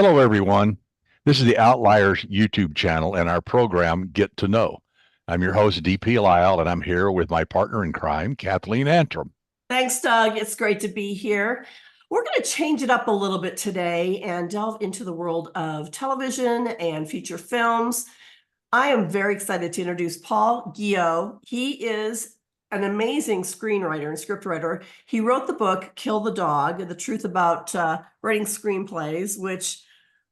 Hello, everyone. This is the Outliers YouTube channel and our program, Get to Know. I'm your host, DP Lyle, and I'm here with my partner in crime, Kathleen Antrim. Thanks, Doug. It's great to be here. We're going to change it up a little bit today and delve into the world of television and feature films. I am very excited to introduce Paul Guyot. He is an amazing screenwriter and scriptwriter. He wrote the book Kill the Dog, The Truth About Writing Screenplays, which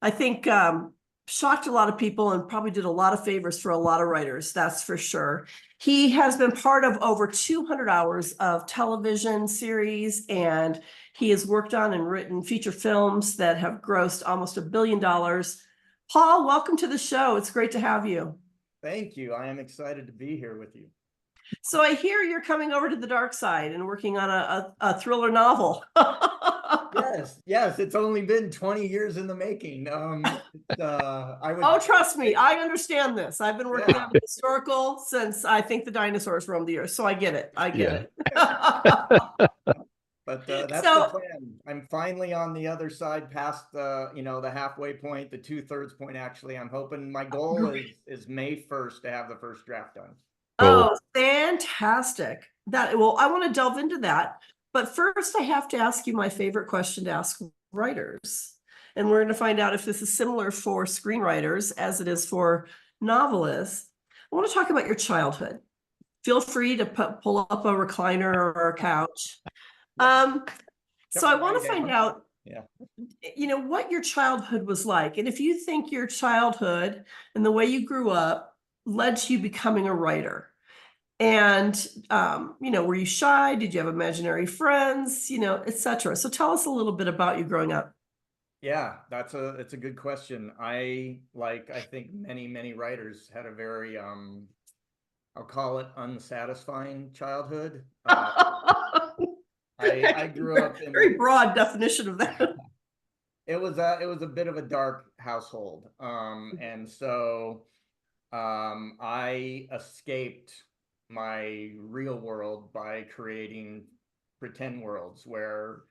I think shocked a lot of people and probably did a lot of favors for a lot of writers, that's for sure. He has been part of over 200 hours of television series, and he has worked on and written feature films that have grossed almost $1 billion. Paul, welcome to the show. It's great to have you. Thank you. I am excited to be here with you. So I hear you're coming over to the dark side and working on a thriller novel. Yes. It's only been 20 years in the making. Oh, trust me, I understand this. I've been working on historical since I think the dinosaurs roamed the earth, so I get it. I get it. But that's the plan. I'm finally on the other side, past the halfway point, the 2/3 point. Actually, I'm hoping my goal is May 1st to have the first draft done. Oh, fantastic. I want to delve into that. But first, I have to ask you my favorite question to ask writers. And we're going to find out if this is similar for screenwriters as it is for novelists. I want to talk about your childhood. Feel free to pull up a recliner or a couch. So I want to find out, what your childhood was like. And if you think your childhood and the way you grew up led to you becoming a writer. And, were you shy? Did you have imaginary friends, etc. So tell us a little bit about you growing up. Yeah, it's a good question. I think many writers had a very, I'll call it unsatisfying childhood. I grew up in very broad definition of that. It was a bit of a dark household. And so I escaped my real world by creating pretend worlds where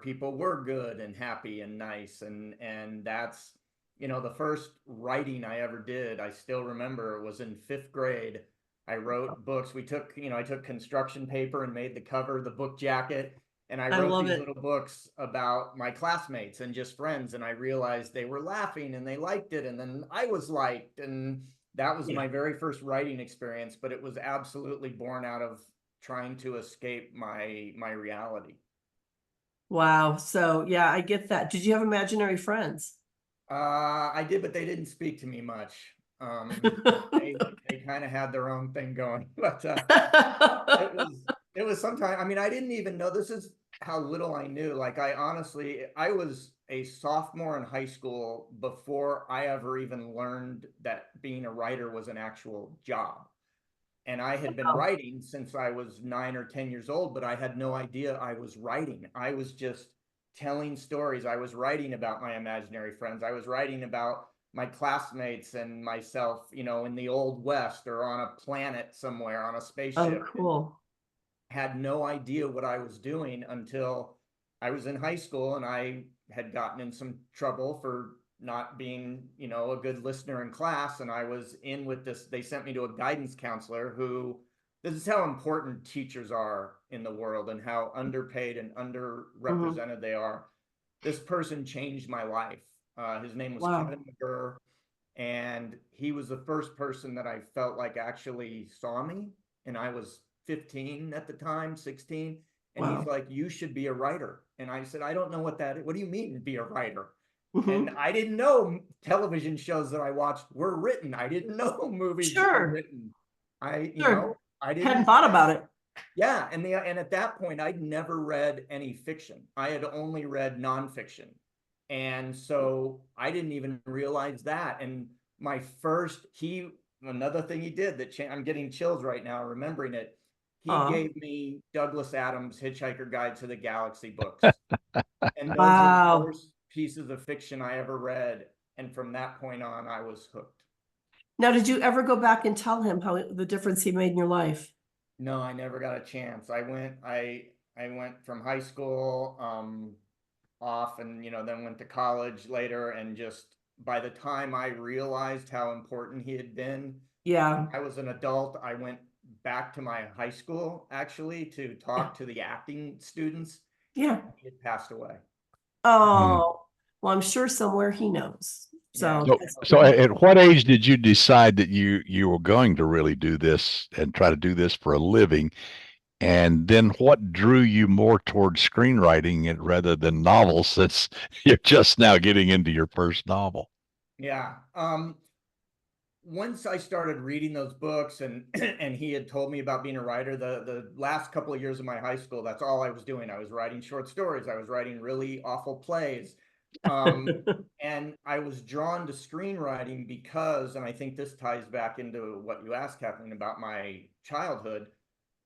people were good and happy and nice, and that's the first writing I ever did. I still remember it was in 5th grade. I wrote books. I took construction paper and made the cover of the book jacket, and I wrote these little books about my classmates and just friends, and I realized they were laughing and they liked it, and then I was liked, and that was my very first writing experience. But it was absolutely born out of trying to escape my reality. Wow. So yeah, I get that. Did you have imaginary friends? I did, but they didn't speak to me much. They kind of had their own thing going, but it was sometimes. I mean, I didn't even know. This is how little I knew. Like, I was a sophomore in high school before I ever even learned that being a writer was an actual job. And I had been writing since I was 9 or 10 years old, but I had no idea I was writing. I was just telling stories. I was writing about my imaginary friends. I was writing about my classmates and myself, in the Old West or on a planet somewhere on a spaceship. Oh, cool. Had no idea what I was doing until I was in high school, and I had gotten in some trouble for not being, a good listener in class. And I was in with this, they sent me to a guidance counselor this is how important teachers are in the world and how underpaid and underrepresented they are. This person changed my life. His name was Kevin McGurr, and he was the first person that I felt like actually saw me. And I was 15 at the time, 16. And he's like, "You should be a writer." And I said, "I don't know what that is." "What do you mean be a writer?" And I didn't know television shows that I watched were written. I didn't know movies were written. I hadn't thought about it. Yeah. And at that point, I'd never read any fiction. I had only read nonfiction. And so I didn't even realize that. And another thing he did I'm getting chills right now remembering it. He gave me Douglas Adams' Hitchhiker Guide to the Galaxy books. And those were the first pieces of fiction I ever read. And from that point on, I was hooked. Now, did you ever go back and tell him the difference he made in your life? No, I never got a chance. I went from high school. off and, then went to college later. And just by the time I realized how important he had been, Yeah. I was an adult. I went back to my high school actually to Yeah. talk to the acting students. Yeah. He had passed away. Mm. Oh, well, I'm sure somewhere he knows. Yeah. So So, that's so great. at what age did you decide that you were going to really do this and try to do this for a living? And then what drew you more towards screenwriting it rather than novels, since you're just now getting into your first novel? Yeah. Once I started reading those books and and he had told me about being a writer, the last couple of years of my high school, that's all I was doing. I was writing short stories. I was writing really awful plays. Um, and I was drawn to screenwriting because, and I think this ties back into what you asked, Kathleen, about my childhood,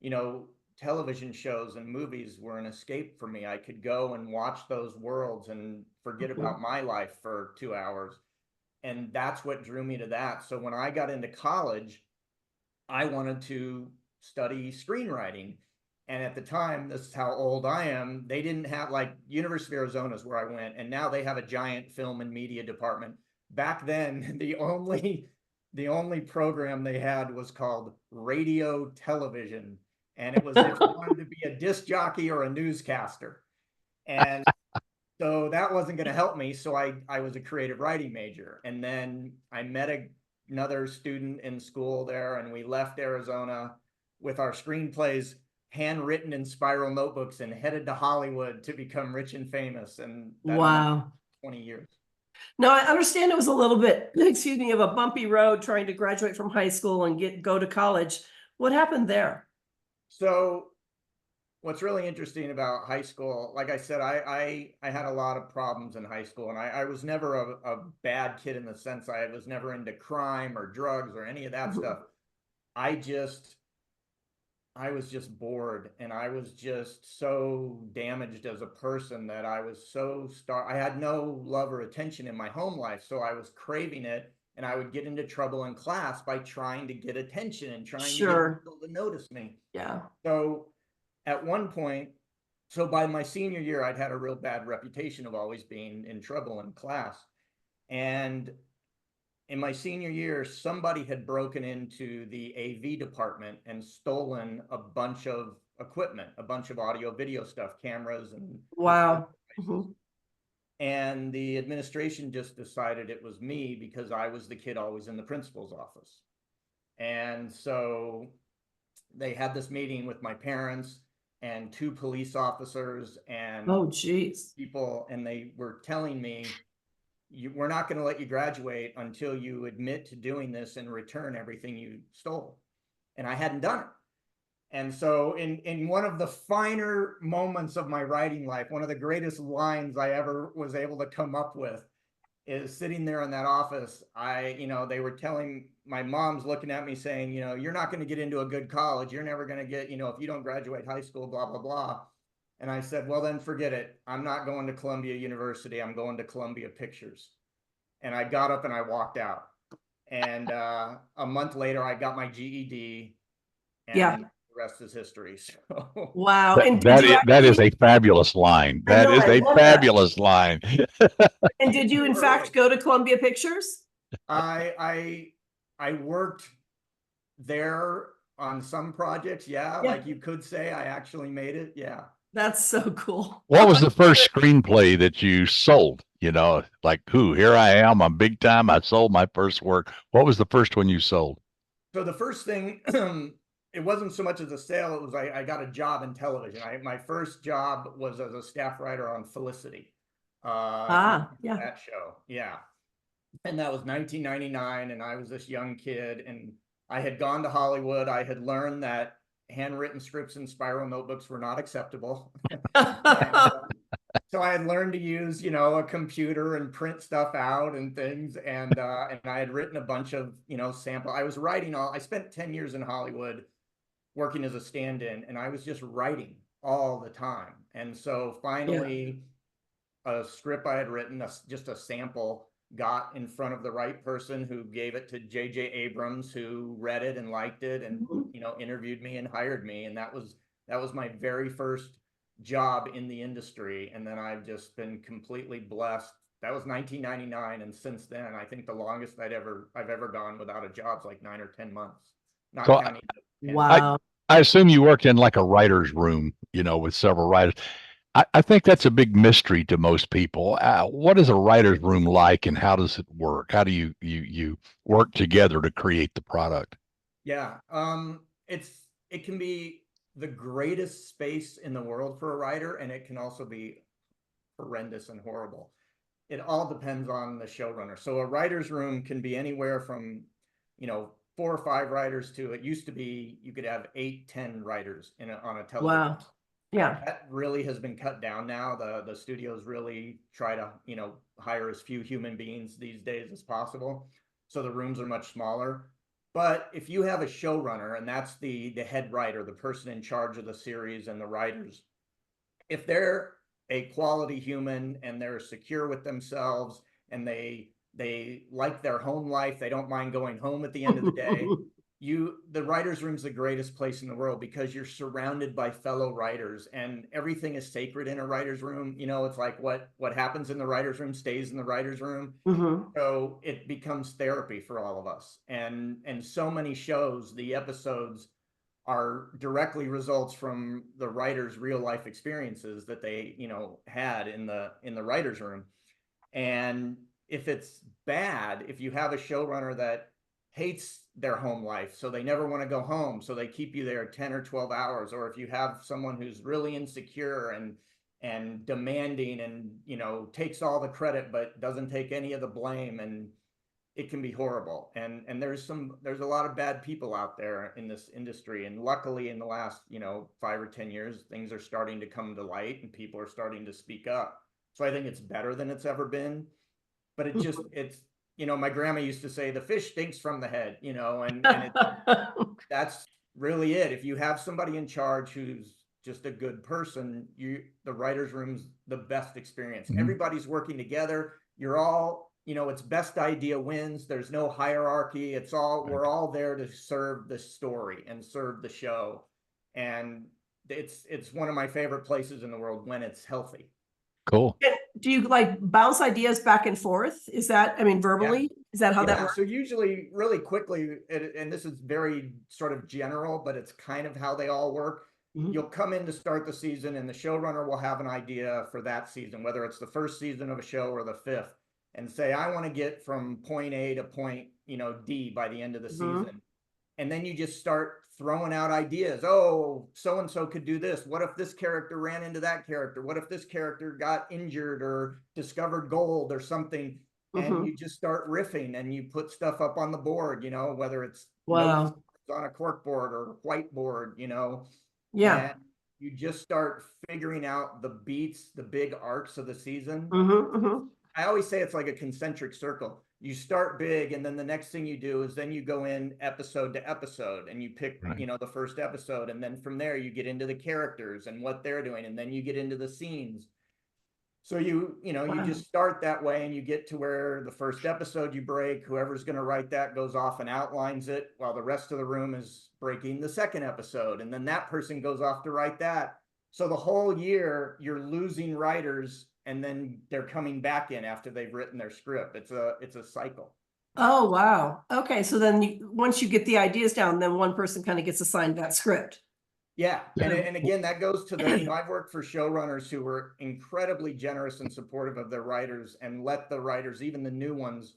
you know, television shows and movies were an escape for me. I could go and watch those worlds and forget about my life for 2 hours. And that's what drew me to that. So when I got into college, I wanted to study screenwriting. And at the time, this is how old I am, they didn't have, like, University of Arizona is where I went, and now they have a giant film and media department. Back then, the only program they had was called radio television. And it was if you wanted to be a disc jockey or a newscaster. And so that wasn't going to help me. So I was a creative writing major. And then I met another student in school there, and we left Arizona with our screenplays handwritten in spiral notebooks and headed to Hollywood to become rich and famous. And that almost Wow. 20 years. Now I understand it was a little bit, excuse me, of a bumpy road trying to graduate from high school and go to college. What happened there? So what's really interesting about high school, like I said, I had a lot of problems in high school, and I was never a bad kid in the sense I was never into crime or drugs or any of that Mhm. stuff. I just I was just bored, and I was just so damaged as a person that I was I had no love or attention in my home life, so I was craving it, and I would get into trouble in class by trying to get attention and trying to get Sure. people to notice me. Yeah. So at one point, so by my senior year, I'd had a real bad reputation of always being in trouble in class. And in my senior year, somebody had broken into the AV department and stolen a bunch of equipment, a bunch of audio video stuff, cameras and recording Wow. devices. Mhm. And the administration just decided it was me because I was the kid always in the principal's office. And so they had this meeting with my parents and two police officers and Oh, geez. people, and they were telling me, we're not going to let you graduate until you admit to doing this and return everything you stole. And I hadn't done it. And so in one of the finer moments of my writing life, one of the greatest lines I ever was able to come up with is sitting there in that office. They were telling, my mom's looking at me saying, you're not going to get into a good college. You're never going to get, if you don't graduate high school, blah, blah, blah. And I said, well, then forget it. I'm not going to Columbia University. I'm going to Columbia Pictures. And I got up and I walked out. And a month later, I got my GED, Yeah. and the rest is history. So Wow. That And did that you is, that is actually, a fabulous line. I That know, is I a love that. fabulous line. And did you in too early. fact go to Columbia Pictures? I worked there on some projects. Yeah, Yeah. like you could say I actually made it. Yeah. That's so cool. What was the first screenplay that you sold? Like, here I am, I'm big time. I sold my first work. What was the first one you sold? So the first thing, it wasn't so much as a sale. It was I got a job in television. My first job was as a staff writer on Felicity. If you remember Yeah. that show, yeah. And that was 1999, and I was this young kid, and I had gone to Hollywood. I had learned that handwritten scripts and spiral notebooks were not acceptable. And so I had learned to use, a computer and print stuff out and things. And I had written a bunch of, sample. I was writing I spent 10 years in Hollywood working as a stand-in, and I was just writing all the time. And so Yeah. finally, a script I had written, just a sample, got in front of the right person who gave it to J.J. Abrams, who read it and liked it, and Mhm. interviewed me and hired me. And that was my very first job in the industry. And then I've just been completely blessed. That was 1999. And since then, I think the longest I've ever gone without a job is like 9 or 10 months, not So counting the pandemic. I, Wow. I assume you worked in like a writer's room, with several writers. I think that's a big mystery to most people. What is a writer's room like, and how does it work? How do you work together to create the product? Yeah. It can be the greatest space in the world for a writer, and it can also be horrendous and horrible. It all depends on the showrunner. So a writer's room can be anywhere from, 4 or 5 writers to, it used to be you could have 8, 10 writers on a television. Wow. Yeah. That really has been cut down now. The studios really try to, hire as few human beings these days as possible. So the rooms are much smaller. But if you have a showrunner, and that's the head writer, the person in charge of the series and the writers, if they're a quality human and they're secure with themselves and they like their home life, they don't mind going home at the end of the day, the writers room's the greatest place in the world because you're surrounded by fellow writers and everything is sacred in a writer's room. It's like what happens in the writer's room stays in the writer's room. Mhm. So it becomes therapy for all of us. And so many shows, the episodes are directly results from the writers' real life experiences that they, had in the writer's room. And if it's bad, if you have a showrunner that hates their home life, so they never want to go home, so they keep you there 10 or 12 hours, or if you have someone who's really insecure and demanding and, takes all the credit but doesn't take any of the blame, and it can be horrible. And there's a lot of bad people out there in this industry. And luckily in the last, 5 or 10 years, things are starting to come to light and people are starting to speak up. So I think it's better than it's ever been. But it's my grandma used to say the fish stinks from the head, and that's really it. If you have somebody in charge who's just a good person, the writer's room's the best experience. Mhm. Everybody's working together. You're all, it's best idea wins. There's no hierarchy. We're all there to serve the story and serve the show. And it's one of my favorite places in the world when it's healthy. Cool. And do you like bounce ideas back and forth? Is that, I mean, verbally? Is that how that Yeah, works? so usually really quickly, and this is very sort of general, but it's kind of how they all work. Mhm. You'll come in to start the season and the showrunner will have an idea for that season, whether it's the first season of a show or the fifth, and say, I want to get from point A to point, D by the end of the Mhm. season. And then you just start throwing out ideas. Oh, so and so could do this. What if this character ran into that character? What if this character got injured or discovered gold or something? And Mhm. you just start riffing and you put stuff up on the board, whether it's notes Wow. on a cork board or whiteboard, Yeah. and you just start figuring out the beats, the big arcs of the season. Mhm. Mhm. I always say it's like a concentric circle. You start big, and then the next thing you do is then you go in episode to episode and you pick, Right. the first episode. And then from there, you get into the characters and what they're doing. And then you get into the scenes. So you Wow. just start that way and you get to where the first episode you break, whoever's going to write that goes off and outlines it while the rest of the room is breaking the second episode. And then that person goes off to write that. So the whole year you're losing writers and then they're coming back in after they've written their script. It's a cycle. Oh, wow. Okay. So then once you get the ideas down, then one person kind of gets assigned that script. Yeah. And, Yeah. and again, that goes to I've worked for showrunners who were incredibly generous and supportive of their writers and let the writers, even the new ones,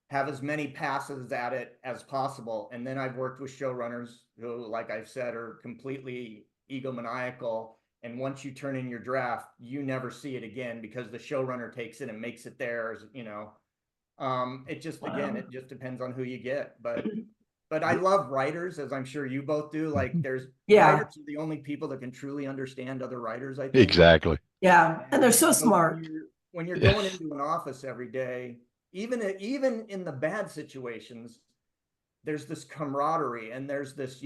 have as many passes at it as possible. And then I've worked with showrunners who, like I've said, are completely egomaniacal. And once you turn in your draft, you never see it again because the showrunner takes it and makes it theirs, It just, again, Wow. it just depends on who you get. But I love writers, as I'm sure you both do. Like there's Yeah. writers are the only people that can truly understand other writers, I think. Exactly. Yeah. And they're so So smart. when you're going into an office every day, even in the bad situations, there's this camaraderie and there's this,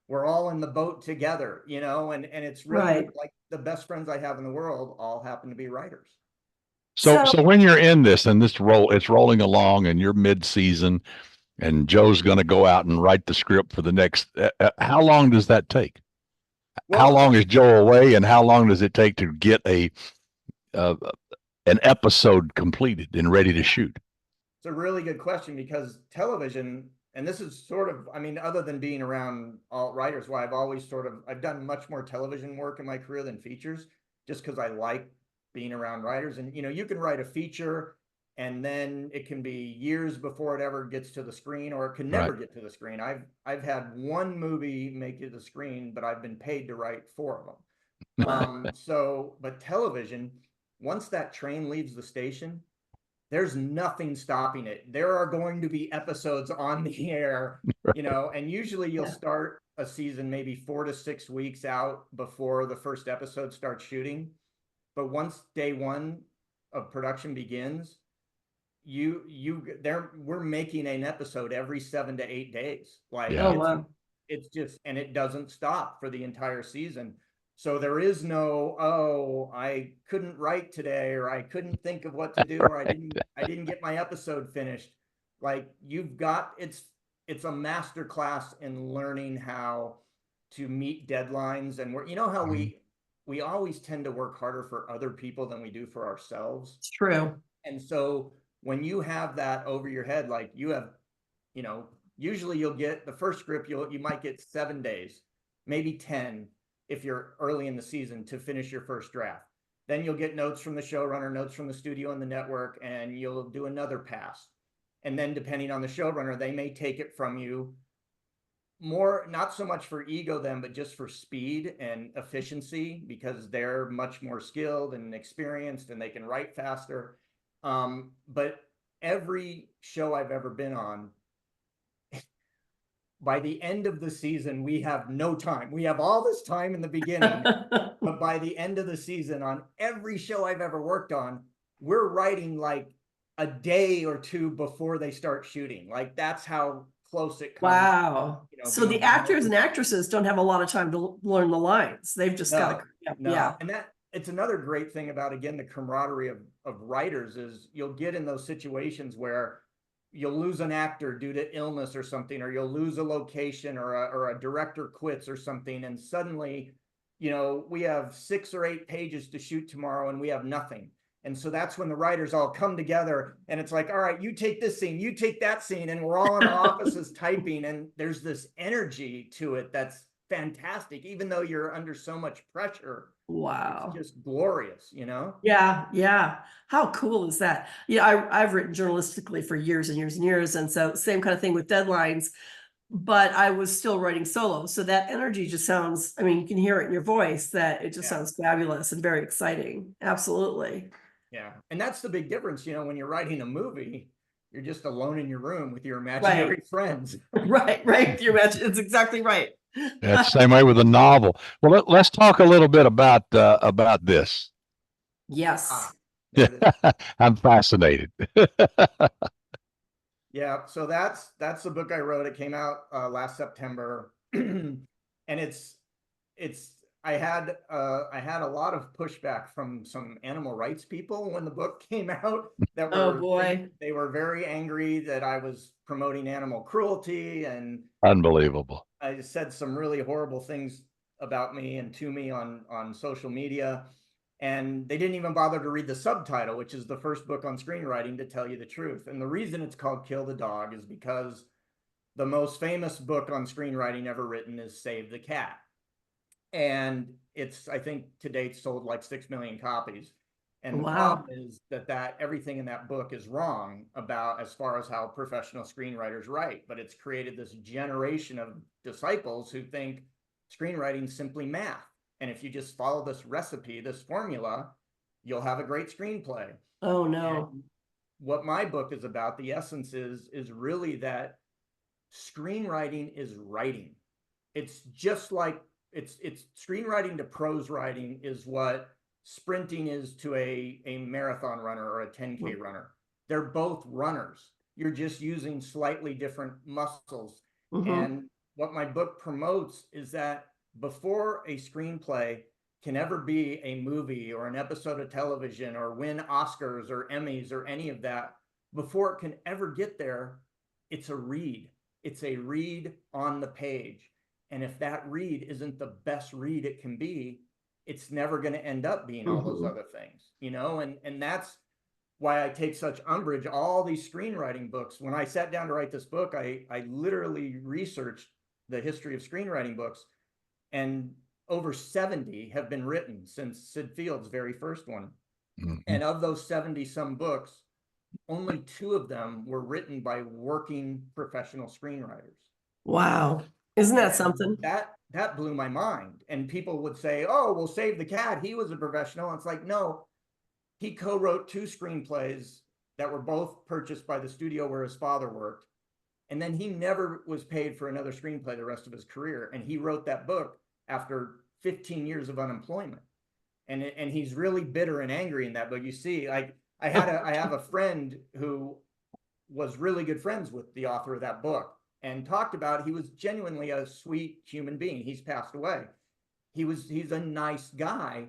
we're all in the boat together, and it's really Right. like the best friends I have in the world all happen to be writers. So, So, so when you're in this and it's rolling along and you're mid-season and Joe's going to go out and write the script for the next, how long does that take? How Well, long is Joe away, and how long does it take to get uh, an episode completed and ready to shoot? it's a really good question because television, and this is sort of, I mean, other than being around all writers, why I've done much more television work in my career than features, just because I like being around writers. And, you can write a feature and then it can be years before it ever gets to the screen, or it can Right. never get to the screen. I've had one movie make it to the screen, but I've been paid to write four of them. But television, once that train leaves the station, there's nothing stopping it. There are going to be episodes on the air, and usually you'll Yeah. start a season maybe 4 to 6 weeks out before the first episode starts shooting. But once day one of production begins, we're making an episode every 7 to 8 days. Like Yeah. Oh, wow. it's just, and it doesn't stop for the entire season. So there is no, oh, I couldn't write today, or I couldn't think of what to do, or Right. I didn't get my episode finished. Like it's a master class in learning how to meet deadlines. And how Mhm. we always tend to work harder for other people than we do for ourselves. It's true. And so when you have that over your head, like you have, you know, usually you'll get the first script, you might get 7 days, maybe 10 if you're early in the season to finish your first draft. Then you'll get notes from the showrunner, notes from the studio and the network, and you'll do another pass. And then depending on the showrunner, they may take it from you more, not so much for ego then, but just for speed and efficiency, because they're much more skilled and experienced and they can write faster. But every show I've ever been on, by the end of the season, we have no time. We have all this time in the beginning, but by the end of the season, on every show I've ever worked on, we're writing like a day or two before they start shooting. Like that's how close it comes. Wow. So the Being actors and actresses don't have a lot of time to learn the lines. They've just got to, no. yeah. And that it's another great thing about, again, the camaraderie of writers is you'll get in those situations where you'll lose an actor due to illness or something, or you'll lose a location, or a director quits or something. And suddenly, we have 6 or 8 pages to shoot tomorrow and we have nothing. And so that's when the writers all come together and it's like, all right, you take this scene, you take that scene, and we're all in our offices typing, and there's this energy to it that's fantastic, even though you're under so much pressure. Wow. It's just glorious, Yeah, yeah. How cool is that? Yeah, I've written journalistically for years and years and years. And so same kind of thing with deadlines, but I was still writing solo. So that energy just sounds, I mean, you can hear it in your voice that it just Yeah. sounds fabulous and very exciting. Absolutely. Yeah. And that's the big difference, when you're writing a movie, you're just alone in your room with your imaginary friends. Right. It's exactly right. That's the same way with a novel. Well, let's talk a little bit about this. Yes. There it is. I'm fascinated. Yeah, so that's the book I wrote. It came out last September, and it's I had a lot of pushback from some animal rights people when the book came out. That Oh were boy. they were very angry that I was promoting animal cruelty, and Unbelievable. I said some really horrible things about me and to me on social media. And they didn't even bother to read the subtitle, which is the first book on screenwriting, to tell you the truth. And the reason it's called Kill the Dog is because the most famous book on screenwriting ever written is Save the Cat. And it's, I think to date, sold like 6 million copies. And the Wow. problem is that everything in that book is wrong about as far as how professional screenwriters write. But it's created this generation of disciples who think screenwriting is simply math. And if you just follow this recipe, this formula, you'll have a great screenplay. Oh no. And what my book is about, the essence is really that screenwriting is writing. It's just like it's screenwriting to prose writing is what sprinting is to a marathon runner or a 10K runner. They're both runners. You're just using slightly different muscles. And what my book promotes is that before a screenplay can ever be a movie or an episode of television or win Oscars or Emmys or any of that, before it can ever get there, it's a read. It's a read on the page. And if that read isn't the best read it can be, it's never going to end up being all those other things, you know? And that's why I take such umbrage. All these screenwriting books, when I sat down to write this book, I literally researched the history of screenwriting books, and over 70 have been written since Sid Field's very first one. And of those 70 some books, only 2 of them were written by working professional screenwriters. Wow. Isn't that And something? that blew my mind. And people would say, oh, well, Save the Cat, he was a professional. And it's like, no, he co-wrote 2 screenplays that were both purchased by the studio where his father worked. And then he never was paid for another screenplay the rest of his career. And he wrote that book after 15 years of unemployment. And he's really bitter and angry in that book. You see, like I have a friend who was really good friends with the author of that book, and talked about he was genuinely a sweet human being. He's passed away. He's a nice guy,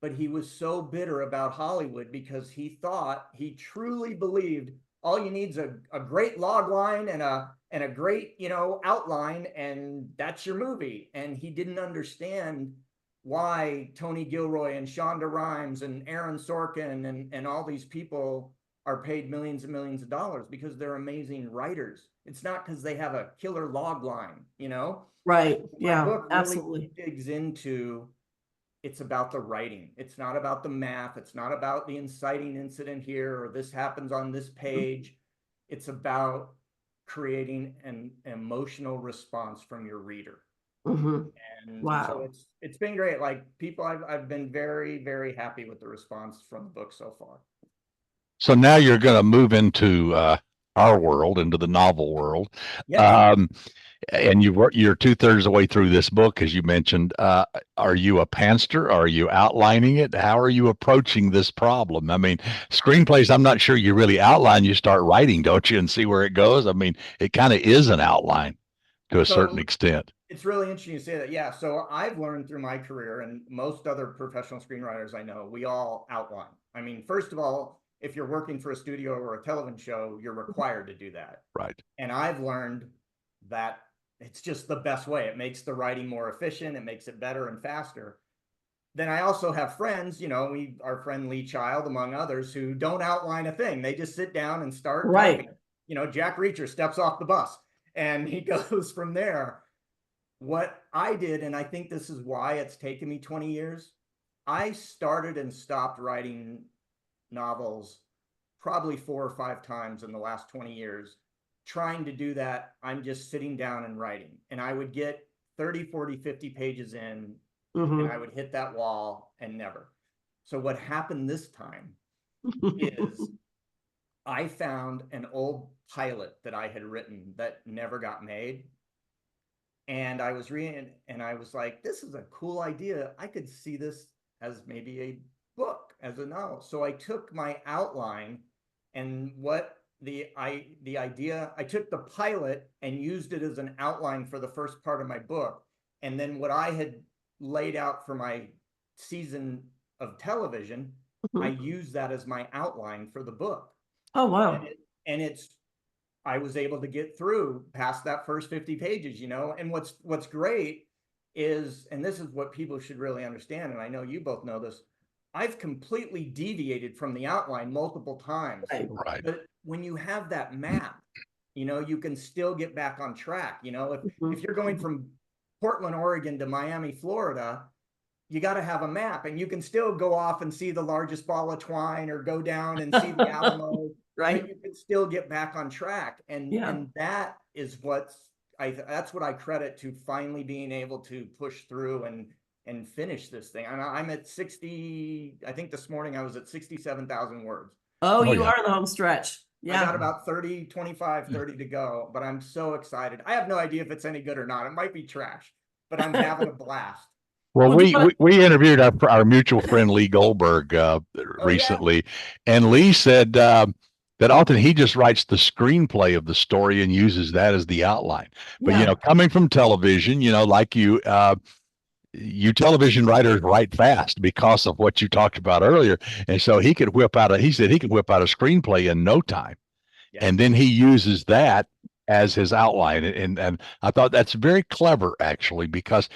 but he was so bitter about Hollywood because he truly believed all you need is a great log line and a great, you know, outline, and that's your movie. And he didn't understand why Tony Gilroy and Shonda Rhimes and Aaron Sorkin and all these people are paid millions and millions of dollars, because they're amazing writers. It's not because they have a killer log line, you know? Right. My Yeah, book really absolutely. digs into, it's about the writing. It's not about the math. It's not about the inciting incident here or this happens on this page. It's about creating an emotional response from your reader. Mm-hmm. And Wow. so it's been great. Like people, I've been very, very happy with the response from the book so far. So now you're going to move into our world, into the novel world. Yes. And you're 2/3 of the way through this book, as you mentioned. Are you a pantser? Are you outlining it? How are you approaching this problem? I mean, screenplays, I'm not sure you really outline. You start writing, don't you, and see where it goes? I mean, it kind of is an outline to a certain So extent. it's really interesting you say that. Yeah. So I've learned through my career, and most other professional screenwriters I know, we all outline. I mean, first of all, if you're working for a studio or a television show, you're required to do that. Right. And I've learned that it's just the best way. It makes the writing more efficient. It makes it better and faster. Then I also have friends, you know, our friend Lee Child, among others, who don't outline a thing. They just sit down and start Right. talking. You know, Jack Reacher steps off the bus and he goes from there. What I did, and I think this is why it's taken me 20 years, I started and stopped writing novels probably 4 or 5 times in the last 20 years. Trying to do that, I'm just sitting down and writing. And I would get 30, 40, 50 pages in, and I would hit that wall and never. So what happened this time is I found an old pilot that I had written that never got made. And I was reading, and I was like, this is a cool idea. I could see this as maybe a book, as a novel. So I took my outline and the idea, I took the pilot and used it as an outline for the first part of my book. And then what I had laid out for my season of television, I used that as my outline for the book. Oh, wow. And I was able to get through past that first 50 pages, you know. And what's great is, and this is what people should really understand, and I know you both know this, I've completely deviated from the outline multiple times. Right. But when you have that map, you know, you can still get back on track. You know, if you're going from Portland, Oregon to Miami, Florida, you got to have a map, and you can still go off and see the largest ball of twine or go down and see the Alamo. Right. But you can still get back on track. And Yeah. and that is that's what I credit to finally being able to push through and finish this thing. I'm at 60, I think this morning I was at 67,000 words. Oh, Oh, you yeah. are in the home stretch. I got Yeah. about 30, 25, 30 to go, but I'm so excited. I have no idea if it's any good or not. It might be trash, but I'm having a blast. Well, Well, do you wanna- we interviewed our mutual friend Lee Goldberg recently, and Lee said that often he just writes the screenplay of the story and uses that as the outline. But you Yeah. know, coming from television, you know, like you television writers write fast because of what you talked about earlier, and so he could whip out he said he could whip out a screenplay in no time, Yeah. and then he uses that as his outline. And I thought that's very clever, actually, because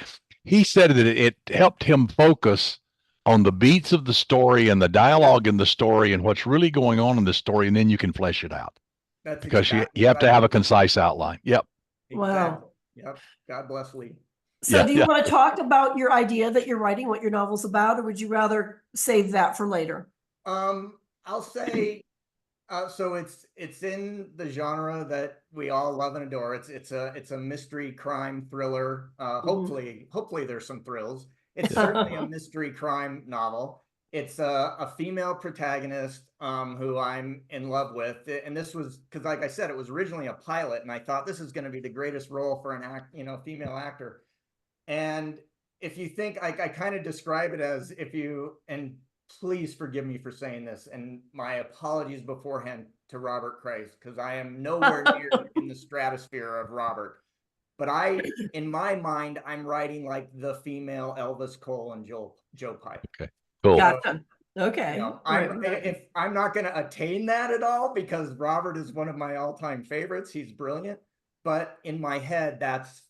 he said that it helped him focus on the beats of the story and the dialogue in the story and what's really going on in the story, and then you can flesh it out That's because exactly you have what to I have a did. concise outline. Yep. Wow. Exactly. Yep. God bless Lee. So Yeah. do you Yeah. want to talk about your idea that you're writing, what your novel's about, or would you rather save that for later? I'll say, so it's in the genre that we all love and adore. It's a mystery crime thriller. Hopefully there's some thrills. It's certainly a mystery crime novel. It's a female protagonist who I'm in love with, and this was because, like I said, it was originally a pilot, and I thought this is going to be the greatest role for female actor. And if you think, I kind of describe it as, if you, and please forgive me for saying this, and my apologies beforehand to Robert Christ, because I am nowhere near in the stratosphere of Robert. But in my mind, I'm writing like the female Elvis Cole and Joe Pipe. Okay. Cool. Gotcha. Okay. If I'm not going to attain that at all, because Robert is one of my all-time favorites. He's brilliant. But in my head, that's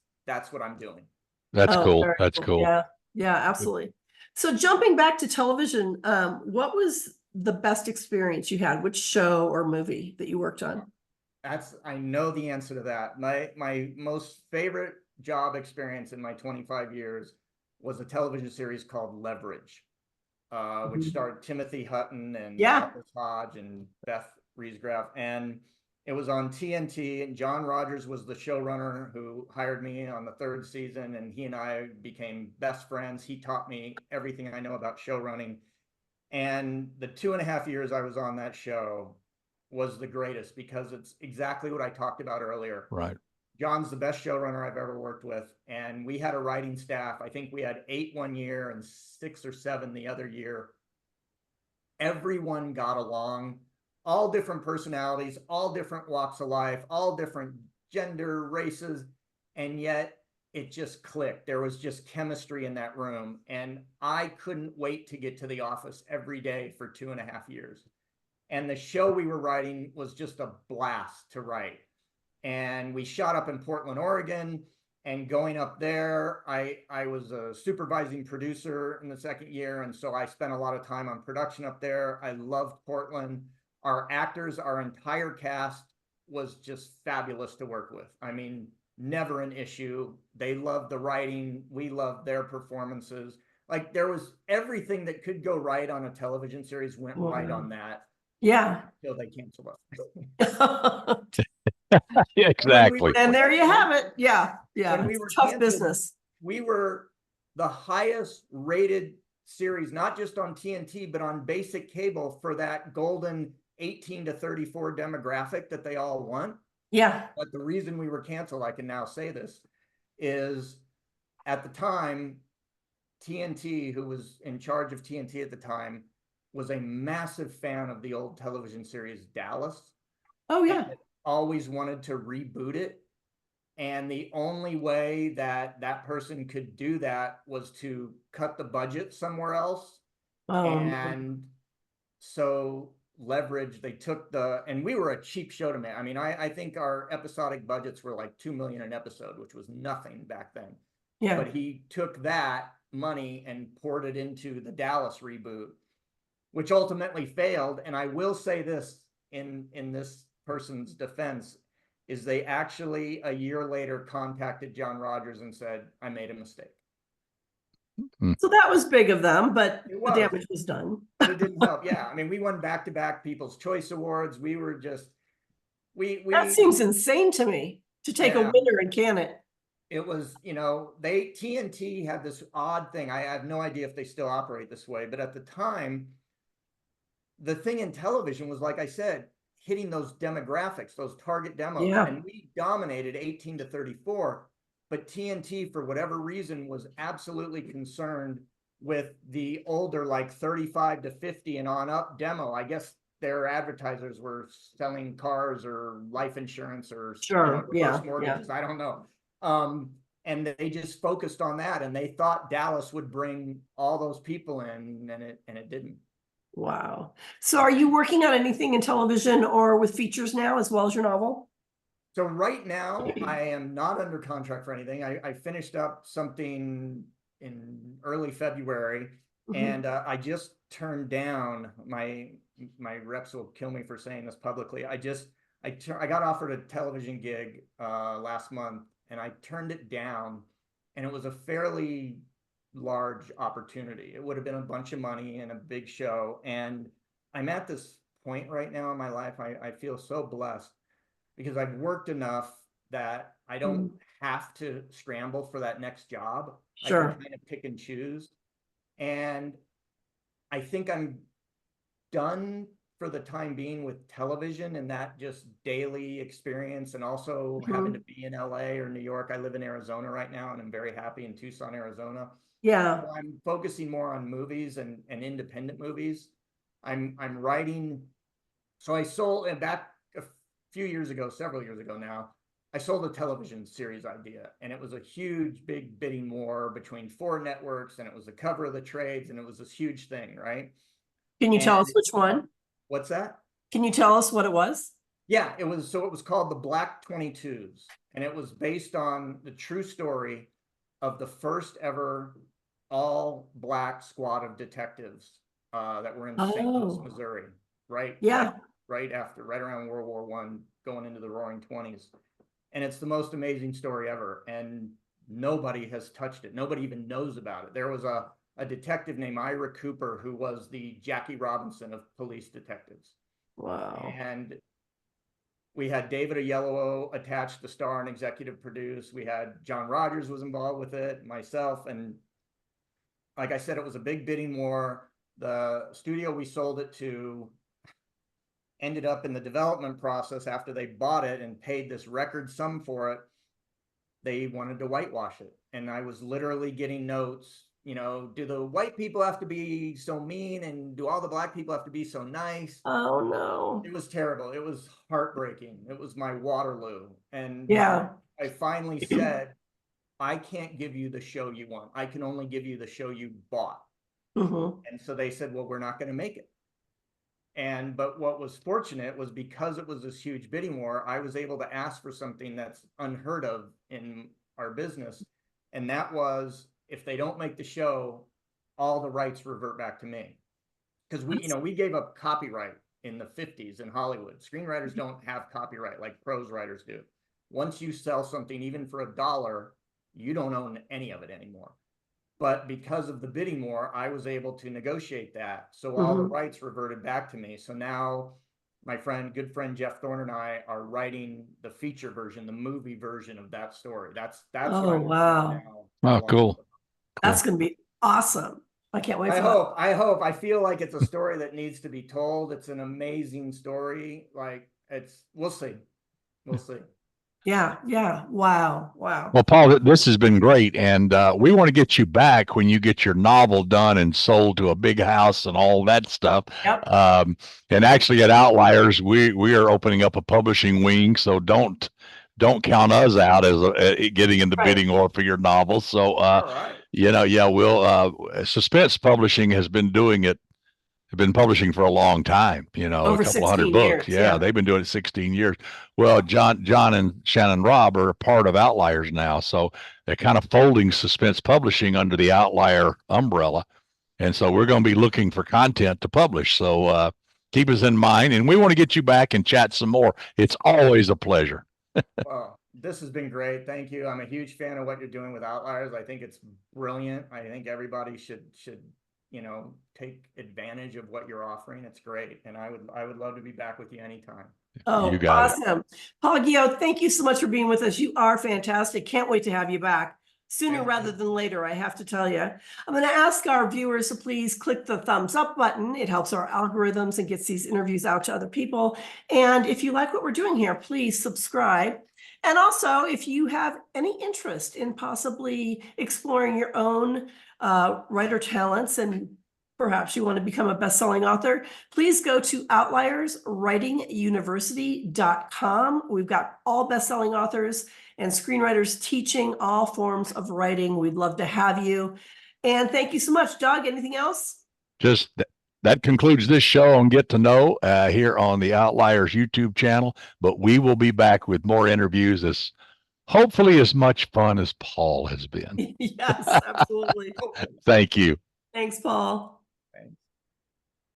what I'm doing. That's cool. Very That's cool. Yeah. Yeah, absolutely. So jumping back to television, what was the best experience you had? Which show or movie that you worked on? I know the answer to that. My most favorite job experience in my 25 years was a television series called Leverage, which starred Timothy Hutton and Douglas Hodge and Beth Riesgraf. And it was on TNT, and John Rogers was the showrunner who hired me on the third season, and he and I became best friends. He taught me everything I know about show running. And the 2.5 years I was on that show was the greatest, because it's exactly what I talked about earlier. Right. John's the best showrunner I've ever worked with. And we had a writing staff. I think we had 8 one year and 6 or 7 the other year. Everyone got along, all different personalities, all different walks of life, all different gender, races, and yet it just clicked. There was just chemistry in that room, and I couldn't wait to get to the office every day for 2.5 years. And the show we were writing was just a blast to write. And we shot up in Portland, Oregon. And going up there, I was a supervising producer in the second year, and so I spent a lot of time on production up there. I loved Portland. Our actors, our entire cast was just fabulous to work with. I mean, never an issue. They loved the writing. We loved their performances. Like, there was everything that could go right on a television series went right on that. Yeah. Until they canceled us. Yeah, exactly. And there you have it. Yeah. Yeah. When we were tough canceled, business. We were the highest rated series, not just on TNT, but on basic cable, for that golden 18 to 34 demographic that they all want. Yeah. But the reason we were canceled, I can now say this, is at the time, TNT, who was in charge of TNT at the time, was a massive fan of the old television series Dallas. Oh, yeah. Always wanted to reboot it. And the only way that that person could do that was to cut the budget somewhere else. And so Leverage, they took and we were a cheap show to make. I mean, I think our episodic budgets were like $2 million an episode, which was nothing back then. Yeah. But he took that money and poured it into the Dallas reboot, which ultimately failed. And I will say this in this person's defense, is they actually a year later contacted John Rogers and said, I made a mistake. So that was big of them, but the damage was done. But it didn't help. Yeah. I mean, we won back-to-back People's Choice Awards. We were just, that seems insane to me, to take a winner and can it. It was, TNT had this odd thing. I have no idea if they still operate this way, but at the time, the thing in television was, like I said, hitting those demographics, those target demos. Yeah. And we dominated 18 to 34, but TNT, for whatever reason, was absolutely concerned with the older, like 35 to 50 and on up demo. I guess their advertisers were selling cars or life insurance or mortgages. I don't know. And they just focused on that, and they thought Dallas would bring all those people in, and it didn't. Wow. So are you working on anything in television or with features now as well as your novel? So right now, I am not under contract for anything. I finished up something in early February, and I just turned down my reps will kill me for saying this publicly. I got offered a television gig last month, and I turned it down, and it was a fairly large opportunity. It would have been a bunch of money and a big show, and I'm at this point right now in my life. I feel so blessed because I've worked enough that I don't have to scramble for that next job. I can Sure. kind of pick and choose. And I think I'm done for the time being with television and that just daily experience, and also having to be in LA or New York. I live in Arizona right now, and I'm very happy in Tucson, Arizona. Yeah. So I'm focusing more on movies and independent movies. I'm writing. So I sold, and back a few years ago, several years ago now, I sold a television series idea, and it was a huge, big bidding war between 4 networks, and it was the cover of the trades, and it was this huge thing, right? Can you And tell us which one? what's that? Can you tell us what it was? Yeah, it was called the Black 22s, and it was based on the true story of the first ever all black squad of detectives that were in St. Louis, Oh, Missouri, right? yeah. Right around World War I, going into the Roaring 20s. And it's the most amazing story ever. And nobody has touched it. Nobody even knows about it. There was a detective named Ira Cooper who was the Jackie Robinson of police detectives. Wow. And we had David Oyelowo attached to star and executive produce. We had John Rogers was involved with it, myself. And like I said, it was a big bidding war. The studio we sold it to ended up in the development process after they bought it and paid this record sum for it. They wanted to whitewash it. And I was literally getting notes, do the white people have to be so mean, and do all the black people have to be so nice? Oh, no. It was terrible. It was heartbreaking. It was my Waterloo. And Yeah. I finally said, I can't give you the show you want. I can only give you the show you bought. And so they said, well, we're not going to make it. But what was fortunate was, because it was this huge bidding war, I was able to ask for something that's unheard of in our business. And that was, if they don't make the show, all the rights revert back to me. Because we gave up copyright in the 50s in Hollywood. Screenwriters don't have copyright like prose writers do. Once you sell something, even for $1, you don't own any of it anymore. But because of the bidding war, I was able to negotiate that. So all the rights reverted back to me. So now my good friend Jeff Thorne and I are writing the feature version, the movie version of that story. That's what I'm working on now. Oh, cool. That's going to be awesome. I can't wait for that. I hope. I feel like it's a story that needs to be told. It's an amazing story. Like, we'll see. We'll see. Yeah. Yeah. Wow. Wow. Well, Paul, this has been great, and we want to get you back when you get your novel done and sold to a big house and all that stuff. Yep. And actually, at Outliers, we are opening up a publishing wing, so don't count us out as getting in the bidding war for your novel. So, All right. we'll Suspense Publishing has been doing it. Have been publishing for a long time, Over a couple 16 hundred books. years. Yeah, they've been doing it 16 years. Well, John and Shannon Robb are a part of Outliers now. So they're kind of folding Suspense Publishing under the Outlier umbrella. And so we're going to be looking for content to publish. So keep us in mind, and we want to get you back and chat some more. It's always a pleasure. Well, this has been great. Thank you. I'm a huge fan of what you're doing with Outliers. I think it's brilliant. I think everybody should take advantage of what you're offering. It's great. And I would love to be back with you anytime. Oh, awesome. Paul Guyot, thank you so much for being with us. You are fantastic. Can't wait to have you back sooner rather than later, I have to tell you. I'm going to ask our viewers to please click the thumbs up button. It helps our algorithms and gets these interviews out to other people. And if you like what we're doing here, please subscribe. And also, if you have any interest in possibly exploring your own writer talents, and perhaps you want to become a best-selling author, please go to outlierswritinguniversity.com. We've got all best-selling authors and screenwriters teaching all forms of writing. We'd love to have you. And thank you so much. Doug, anything else? Just that concludes this show on Get to Know here on the Outliers YouTube channel. But we will be back with more interviews, as hopefully as much fun as Paul has been. Yes, absolutely. Thank you. Thanks, Paul.